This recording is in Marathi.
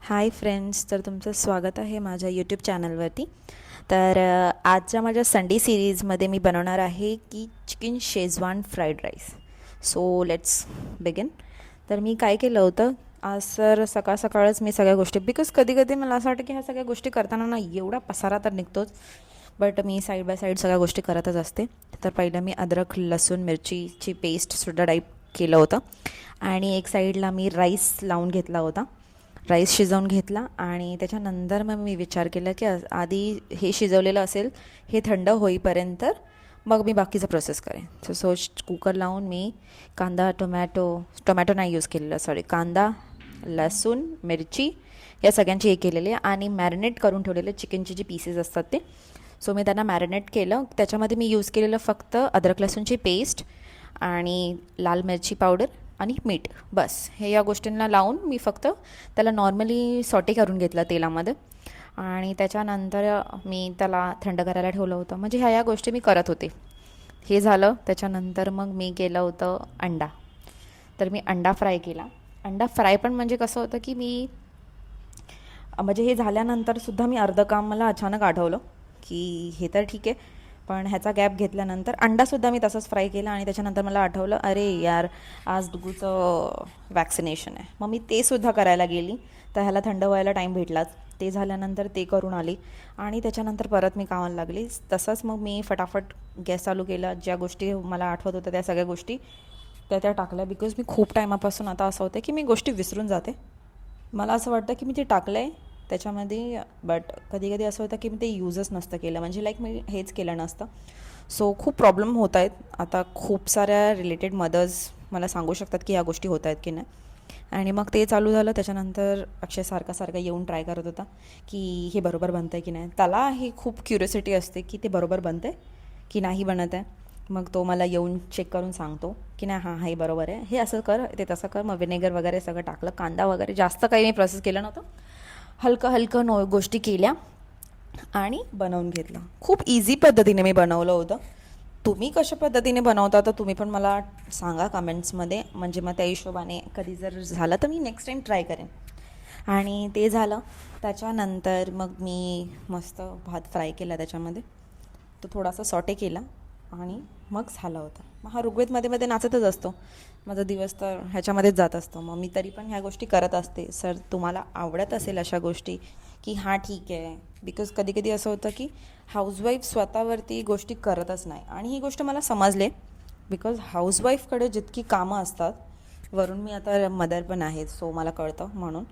हाय फ्रेंड्स, तर तुमचं स्वागत आहे माझ्या यूट्यूब चॅनलवरती. तर आजच्या माझ्या संडे सिरीजमध्ये मी बनवणार आहे की chicken Schezwan fried rice. So let's begin. तर मी काय केलं होतं आज, सर सकाळ सकाळच मी सगळ्या गोष्टी, बिकॉज कधी कधी मला असं वाटतं की ह्या सगळ्या गोष्टी करताना ना एवढा पसारा तर निघतोच, बट मी साईड बाय साईड सगळ्या गोष्टी करतच असते. तर पहिलं मी अद्रक लसूण मिरचीची पेस्टसुद्धा टाईप केलं होतं आणि एक साईडला मी राईस लावून घेतला होता. राईस शिजवून घेतला आणि त्याच्यानंतर मग मी विचार केला की आधी हे शिजवलेलं असेल, हे थंड होईपर्यंत मग मी बाकीचं प्रोसेस करेन. सो कुकर लावून मी कांदा टोमॅटो नाही यूज केलेलं, सॉरी, कांदा लसूण मिरची या सगळ्यांची हे केलेली आणि मॅरिनेट करून ठेवलेले चिकनचे जे पीसेस असतात ते. सो मी त्यांना मॅरिनेट केलं. त्याच्यामध्ये मी यूज केलेलं फक्त अद्रक लसूणची पेस्ट आणि लाल मिरची पावडर आणि मीठ, बस. हे या गोष्टींना लावून मी फक्त त्याला नॉर्मली सॉटे करून घेतलं तेलामध्ये आणि त्याच्यानंतर मी त्याला थंड करायला ठेवलं होतं. म्हणजे ह्या गोष्टी मी करत होते. हे झालं. त्याच्यानंतर मग मी केलं होतं अंडा. तर मी अंडा फ्राय केला. अंडा फ्राय पण म्हणजे कसं होतं की मी म्हणजे हे झाल्यानंतरसुद्धा मी अर्धं काम मला अचानक आठवलं की हे तर ठीक आहे, पण ह्याचा गॅप घेतल्यानंतर अंडासुद्धा मी तसंच फ्राय केला आणि त्याच्यानंतर मला आठवलं, अरे यार, आज डुगूचं वॅक्सिनेशन आहे. मग मी ते सुद्धा करायला गेली. तर ह्याला थंड व्हायला टाईम भेटलाच. ते झाल्यानंतर ते करून आली आणि त्याच्यानंतर परत मी कामाला लागली. तसंच मग मी फटाफट गॅस चालू केला. ज्या गोष्टी मला आठवत होत्या त्या सगळ्या गोष्टी त्या टाकल्या. बिकॉज मी खूप टायमापासून आता असं होतं की मी गोष्टी विसरून जाते. मला असं वाटतं की मी ते टाकलं आहे त्याच्यामध्ये, बट कधी कधी असं होतं की मी ते यूजच नसतं केलं, म्हणजे लाईक मी हेच केलं नसतं. सो खूप प्रॉब्लेम होत आहेत आता. खूप साऱ्या रिलेटेड मदर्स मला सांगू शकतात की ह्या गोष्टी होत आहेत की नाही. आणि मग ते चालू झालं. त्याच्यानंतर अक्षय सारखा येऊन ट्राय करत होता की हे बरोबर बनतं आहे की नाही. त्याला ही खूप क्युरियोसिटी असते की ते बरोबर बनतं आहे की नाही बनत आहे. मग तो मला येऊन चेक करून सांगतो की नाही, हां, हे बरोबर आहे, हे असं कर, ते तसं कर. मग विनेगर वगैरे सगळं टाकलं, कांदा वगैरे जास्त काही मी प्रोसेस केलं नव्हतं. हलकं गोष्टी केल्या आणि बनवून घेतलं. खूप इझी पद्धतीने मी बनवलं होतं. तुम्ही कशा पद्धतीने बनवता तर तुम्ही पण मला सांगा कमेंट्समध्ये, म्हणजे मग त्या हिशोबाने कधी जर झालं तर मी नेक्स्ट टाईम ट्राय करेन. आणि ते झालं. त्याच्यानंतर मग मी मस्त भात फ्राय केला त्याच्यामध्ये. तो थोडासा सॉटे केला आणि मग झाला होता. मग हा ऋग्वेद मध्ये नाचतच असतो. माझा दिवस तर ह्याच्यामध्येच जात असतो. मग मी तरी पण ह्या गोष्टी करत असते. सर, तुम्हाला आवडत असेल अशा गोष्टी की हां ठीक आहे. बिकॉज कधी कधी असं होतं की हाऊसवाईफ स्वतःवरती गोष्टी करतच नाही. आणि ही गोष्ट मला समजले, बिकॉज हाऊसवाईफकडे जितकी कामं असतात, वरून मी आता मदर पण आहे, सो मला कळतं म्हणून.